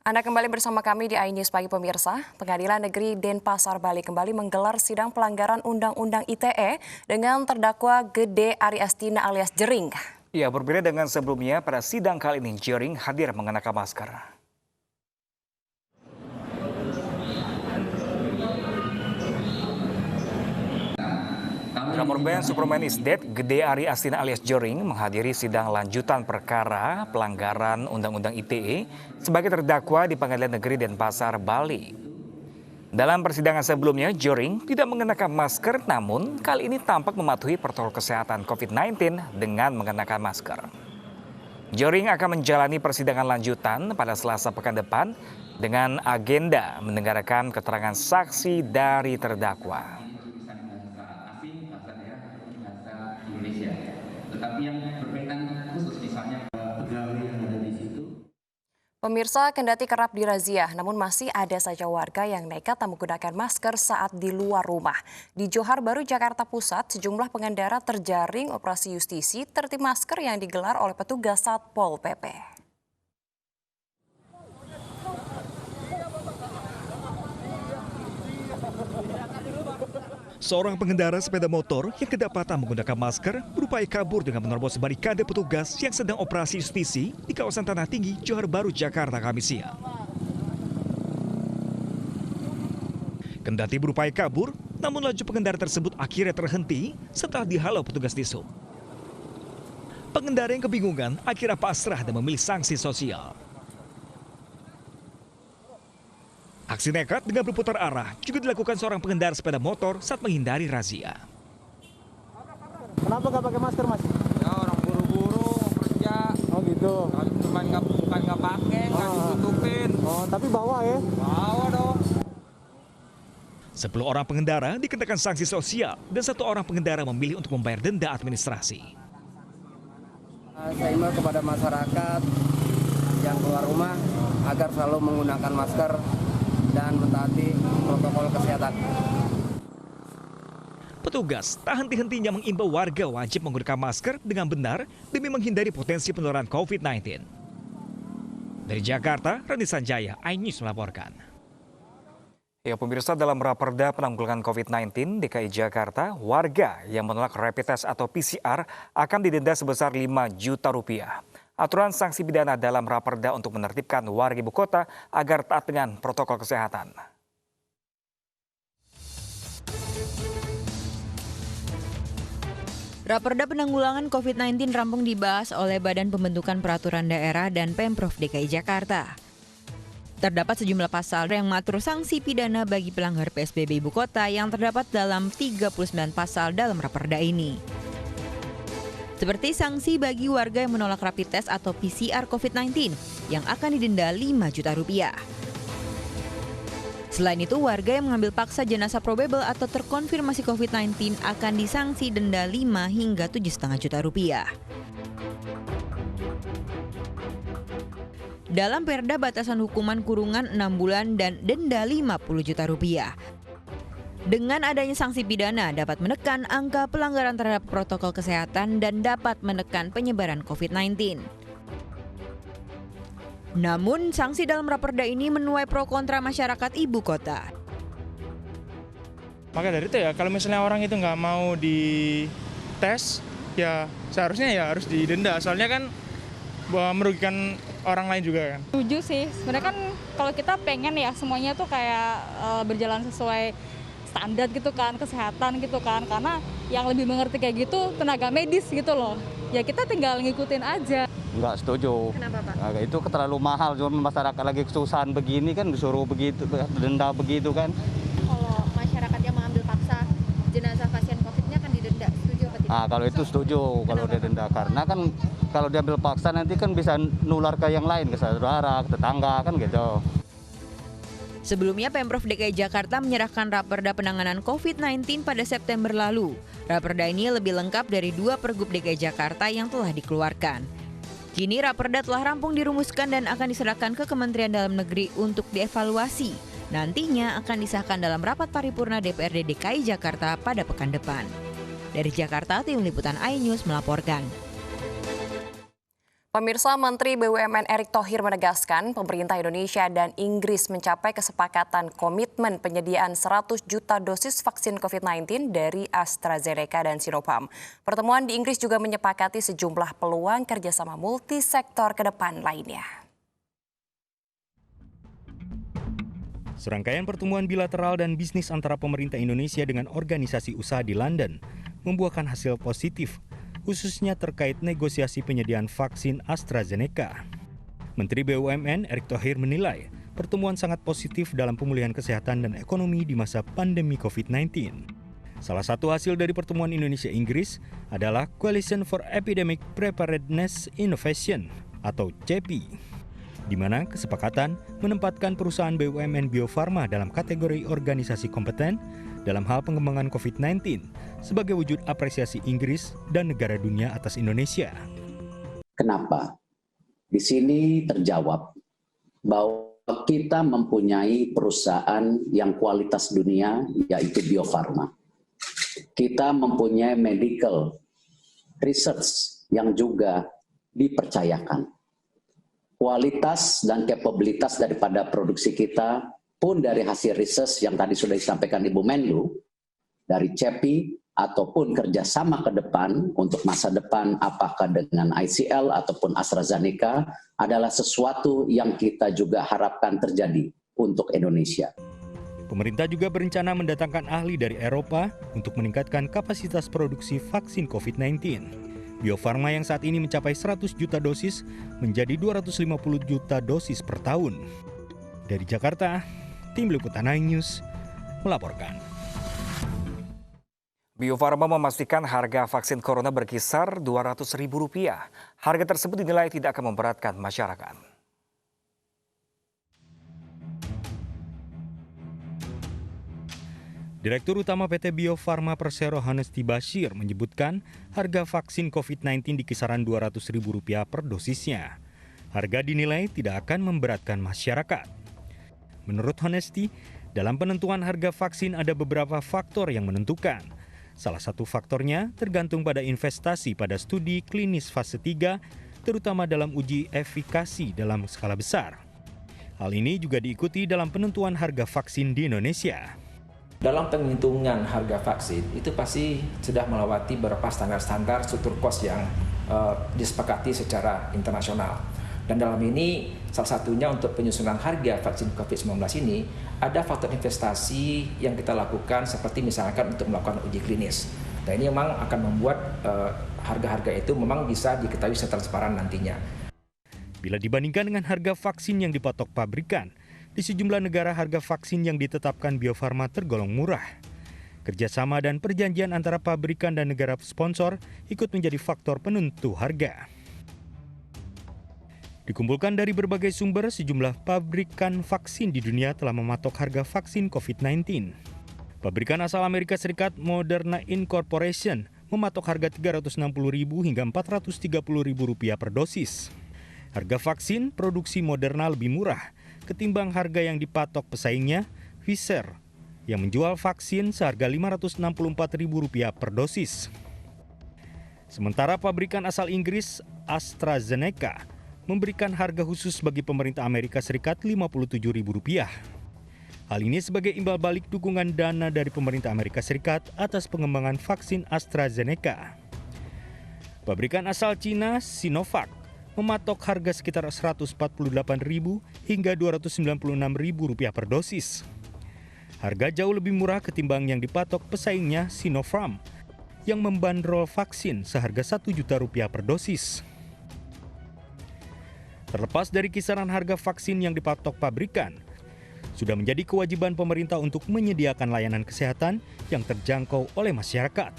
Anda kembali bersama kami di iNews Pagi pemirsa. Pengadilan Negeri Denpasar Bali kembali menggelar sidang pelanggaran Undang-Undang ITE dengan terdakwa Gede Ariastina alias Jering. Ya, berbeda dengan sebelumnya, pada sidang kali ini Jering hadir mengenakan masker. Drummer band Superman is Dead, Gede Ariastina alias Jering menghadiri sidang lanjutan perkara pelanggaran Undang-Undang ITE sebagai terdakwa di Pengadilan Negeri Denpasar, Bali. Dalam persidangan sebelumnya, Jering tidak mengenakan masker, namun kali ini tampak mematuhi protokol kesehatan COVID-19 dengan mengenakan masker. Jering akan menjalani persidangan lanjutan pada Selasa pekan depan dengan agenda mendengarkan keterangan saksi dari terdakwa. Tetapi yang berkaitan khusus misalnya pegawai yang ada di situ. Pemirsa, kendati kerap dirazia, namun masih ada saja warga yang nekat tak menggunakan masker saat di luar rumah. Di Johar Baru, Jakarta Pusat, sejumlah pengendara terjaring operasi justisi tertib masker yang digelar oleh petugas Satpol PP. Seorang pengendara sepeda motor yang kedapatan menggunakan masker berupaya kabur dengan menerobos barikade petugas yang sedang operasi justisi di kawasan Tanah Tinggi, Johar Baru, Jakarta, Kamis siang. Kendati berupaya kabur, namun laju pengendara tersebut akhirnya terhenti setelah dihalau petugas Dishub. Pengendara yang kebingungan akhirnya pasrah dan memilih sanksi sosial. Aksi nekat dengan berputar arah juga dilakukan seorang pengendara sepeda motor saat menghindari razia. Kenapa nggak pakai masker, Mas? Ya orang buru-buru kerja. Oh gitu. Bukan nggak pakai, nggak ditutupin. Oh tapi bawa ya? Bawa dong. 10 orang pengendara dikenakan sanksi sosial dan 1 orang pengendara memilih untuk membayar denda administrasi. Saya imbau kepada masyarakat yang keluar rumah agar selalu menggunakan masker dan mentaati protokol kesehatan. Petugas tak henti-hentinya mengimbau warga wajib menggunakan masker dengan benar demi menghindari potensi penularan COVID-19. Dari Jakarta, Rani Sanjaya, iNews melaporkan. Ya, pemirsa, dalam raperda penanggulangan COVID-19 DKI Jakarta, warga yang menolak rapid test atau PCR akan didenda sebesar 5 juta rupiah. Aturan sanksi pidana dalam raperda untuk menertibkan warga ibu kota agar taat dengan protokol kesehatan. Raperda penanggulangan COVID-19 rampung dibahas oleh Badan Pembentukan Peraturan Daerah dan Pemprov DKI Jakarta. Terdapat sejumlah pasal yang mengatur sanksi pidana bagi pelanggar PSBB ibu kota yang terdapat dalam 39 pasal dalam raperda ini. Seperti sanksi bagi warga yang menolak rapid test atau PCR COVID-19 yang akan didenda 5 juta rupiah. Selain itu, warga yang mengambil paksa jenazah probable atau terkonfirmasi COVID-19 akan disanksi denda 5 hingga 7,5 juta rupiah. Dalam Perda batasan hukuman kurungan 6 bulan dan denda 50 juta rupiah. Dengan adanya sanksi pidana dapat menekan angka pelanggaran terhadap protokol kesehatan dan dapat menekan penyebaran COVID-19. Namun, sanksi dalam raperda ini menuai pro kontra masyarakat ibu kota. Maka dari itu ya, kalau misalnya orang itu nggak mau dites, ya seharusnya ya harus didenda. Soalnya kan merugikan orang lain juga kan. Setuju sih, sebenarnya kan kalau kita pengen ya semuanya tuh kayak berjalan sesuai standar gitu kan, kesehatan gitu kan, karena yang lebih mengerti kayak gitu tenaga medis gitu loh. Ya kita tinggal ngikutin aja. Enggak setuju. Kenapa, Pak? Nah, itu terlalu mahal, cuma masyarakat lagi kesusahan begini kan disuruh begitu, denda begitu kan. Kalau masyarakat yang mengambil paksa jenazah pasien COVID-nya kan didenda, setuju apa tidak? Kalau itu setuju kalau dia denda, karena kan kalau diambil paksa nanti kan bisa nular ke yang lain, ke saudara, ke tetangga kan gitu. Sebelumnya, Pemprov DKI Jakarta menyerahkan raperda penanganan COVID-19 pada September lalu. Raperda ini lebih lengkap dari 2 pergub DKI Jakarta yang telah dikeluarkan. Kini raperda telah rampung dirumuskan dan akan diserahkan ke Kementerian Dalam Negeri untuk dievaluasi. Nantinya akan disahkan dalam rapat paripurna DPRD DKI Jakarta pada pekan depan. Dari Jakarta, tim liputan iNews melaporkan. Pemirsa, Menteri BUMN Erick Thohir menegaskan pemerintah Indonesia dan Inggris mencapai kesepakatan komitmen penyediaan 100 juta dosis vaksin COVID-19 dari AstraZeneca dan Sinopharm. Pertemuan di Inggris juga menyepakati sejumlah peluang kerjasama multisektor ke depan lainnya. Serangkaian pertemuan bilateral dan bisnis antara pemerintah Indonesia dengan organisasi usaha di London membuahkan hasil positif, khususnya terkait negosiasi penyediaan vaksin AstraZeneca. Menteri BUMN Erick Thohir menilai pertemuan sangat positif dalam pemulihan kesehatan dan ekonomi di masa pandemi COVID-19. Salah satu hasil dari pertemuan Indonesia-Inggris adalah Coalition for Epidemic Preparedness Innovation atau CEPI, di mana kesepakatan menempatkan perusahaan BUMN Bio Farma dalam kategori organisasi kompeten dalam hal pengembangan COVID-19 sebagai wujud apresiasi Inggris dan negara dunia atas Indonesia. Kenapa? Di sini terjawab bahwa kita mempunyai perusahaan yang kualitas dunia, yaitu Bio Farma. Kita mempunyai medical research yang juga dipercayakan. Kualitas dan kapabilitas daripada produksi kita pun dari hasil riset yang tadi sudah disampaikan Ibu Menlu, dari CEPI ataupun kerjasama ke depan untuk masa depan apakah dengan ICL ataupun AstraZeneca adalah sesuatu yang kita juga harapkan terjadi untuk Indonesia. Pemerintah juga berencana mendatangkan ahli dari Eropa untuk meningkatkan kapasitas produksi vaksin COVID-19. Bio Farma yang saat ini mencapai 100 juta dosis menjadi 250 juta dosis per tahun. Dari Jakarta, Tim Liputan iNews melaporkan. Bio Farma memastikan harga vaksin corona berkisar Rp200.000. Harga tersebut dinilai tidak akan memberatkan masyarakat. Direktur Utama PT Bio Farma Persero Honesti Bashir menyebutkan harga vaksin COVID-19 di kisaran Rp200.000 per dosisnya. Harga dinilai tidak akan memberatkan masyarakat. Menurut Honesti, dalam penentuan harga vaksin ada beberapa faktor yang menentukan. Salah satu faktornya tergantung pada investasi pada studi klinis fase 3, terutama dalam uji efikasi dalam skala besar. Hal ini juga diikuti dalam penentuan harga vaksin di Indonesia. Dalam penghitungan harga vaksin, itu pasti sudah melewati beberapa standar-standar struktur kos yang disepakati secara internasional. Dan dalam ini, salah satunya untuk penyusunan harga vaksin COVID-19 ini, ada faktor investasi yang kita lakukan seperti misalkan untuk melakukan uji klinis. Nah ini memang akan membuat harga-harga itu memang bisa diketahui secara transparan nantinya. Bila dibandingkan dengan harga vaksin yang dipatok pabrikan, di sejumlah negara harga vaksin yang ditetapkan Bio Farma tergolong murah. Kerjasama dan perjanjian antara pabrikan dan negara sponsor ikut menjadi faktor penentu harga. Dikumpulkan dari berbagai sumber, sejumlah pabrikan vaksin di dunia telah mematok harga vaksin COVID-19. Pabrikan asal Amerika Serikat Moderna Incorporation mematok harga Rp360.000 hingga Rp430.000 per dosis. Harga vaksin produksi Moderna lebih murah ketimbang harga yang dipatok pesaingnya, Pfizer, yang menjual vaksin seharga Rp564.000 per dosis. Sementara pabrikan asal Inggris, AstraZeneca, memberikan harga khusus bagi pemerintah Amerika Serikat Rp57.000. Hal ini sebagai imbal balik dukungan dana dari pemerintah Amerika Serikat atas pengembangan vaksin AstraZeneca. Pabrikan asal Cina, Sinovac, mematok harga sekitar Rp148.000 hingga Rp296.000 per dosis. Harga jauh lebih murah ketimbang yang dipatok pesaingnya Sinopharm yang membandrol vaksin seharga Rp1 juta per dosis. Terlepas dari kisaran harga vaksin yang dipatok pabrikan, sudah menjadi kewajiban pemerintah untuk menyediakan layanan kesehatan yang terjangkau oleh masyarakat.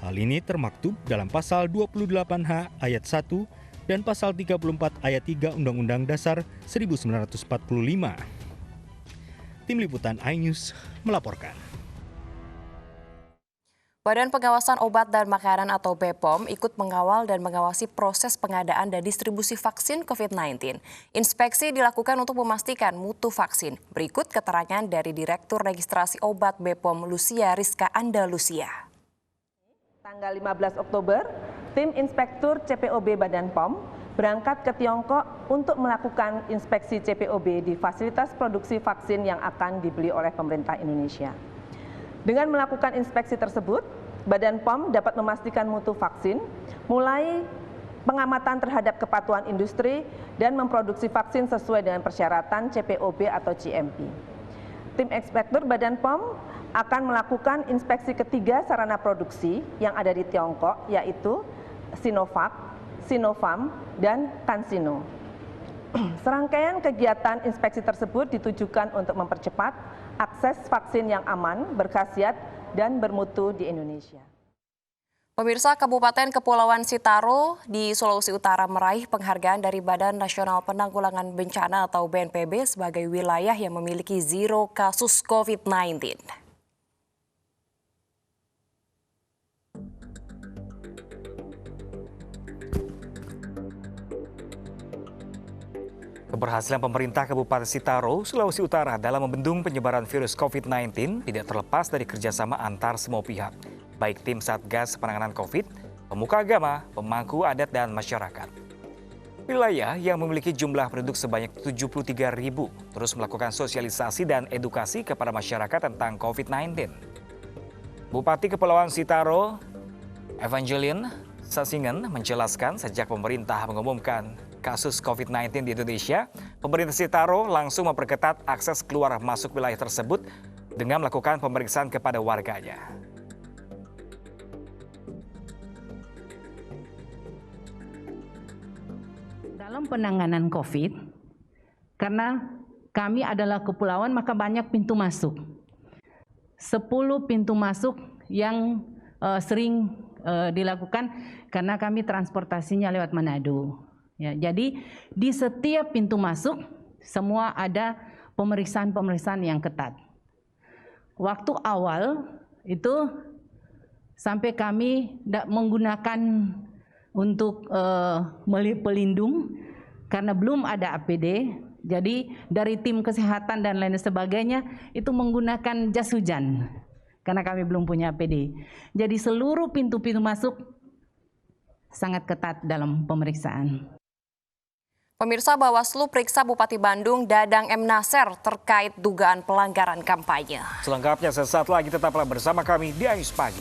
Hal ini termaktub dalam pasal 28H ayat 1 dan pasal 34 ayat 3 Undang-Undang Dasar 1945. Tim Liputan iNews melaporkan. Badan Pengawasan Obat dan Makanan atau BPOM ikut mengawal dan mengawasi proses pengadaan dan distribusi vaksin COVID-19. Inspeksi dilakukan untuk memastikan mutu vaksin. Berikut keterangan dari Direktur Registrasi Obat BPOM Lucia Rizka Andalusia. Tanggal 15 Oktober, tim Inspektur CPOB Badan POM berangkat ke Tiongkok untuk melakukan inspeksi CPOB di fasilitas produksi vaksin yang akan dibeli oleh pemerintah Indonesia. Dengan melakukan inspeksi tersebut, Badan POM dapat memastikan mutu vaksin, mulai pengamatan terhadap kepatuhan industri dan memproduksi vaksin sesuai dengan persyaratan CPOB atau GMP. Tim inspektur Badan POM akan melakukan inspeksi ketiga sarana produksi yang ada di Tiongkok, yaitu Sinovac, Sinopharm, dan CanSino. Serangkaian kegiatan inspeksi tersebut ditujukan untuk mempercepat akses vaksin yang aman, berkhasiat, dan bermutu di Indonesia. Pemirsa, Kabupaten Kepulauan Sitaro di Sulawesi Utara meraih penghargaan dari Badan Nasional Penanggulangan Bencana atau BNPB sebagai wilayah yang memiliki zero kasus COVID-19. Keberhasilan pemerintah Kabupaten Sitaro, Sulawesi Utara dalam membendung penyebaran virus COVID-19 tidak terlepas dari kerjasama antar semua pihak, baik tim Satgas Penanganan COVID, pemuka agama, pemangku adat, dan masyarakat. Wilayah yang memiliki jumlah penduduk sebanyak 73.000 terus melakukan sosialisasi dan edukasi kepada masyarakat tentang COVID-19. Bupati Kepulauan Sitaro, Evangeline Sasingen menjelaskan sejak pemerintah mengumumkan kasus COVID-19 di Indonesia, pemerintah Sitaro langsung memperketat akses keluar masuk wilayah tersebut dengan melakukan pemeriksaan kepada warganya. Dalam penanganan COVID, karena kami adalah kepulauan maka banyak pintu masuk. 10 pintu masuk yang sering dilakukan karena kami transportasinya lewat Manado. Ya, jadi di setiap pintu masuk semua ada pemeriksaan yang ketat. Waktu awal itu sampai kami menggunakan untuk pelindung karena belum ada APD. Jadi dari tim kesehatan dan lain sebagainya itu menggunakan jas hujan karena kami belum punya APD. Jadi seluruh pintu-pintu masuk sangat ketat dalam pemeriksaan. Pemirsa, Bawaslu periksa Bupati Bandung Dadang M. Nasser terkait dugaan pelanggaran kampanye. Selengkapnya sesaat lagi tetaplah bersama kami di Ais Pagi.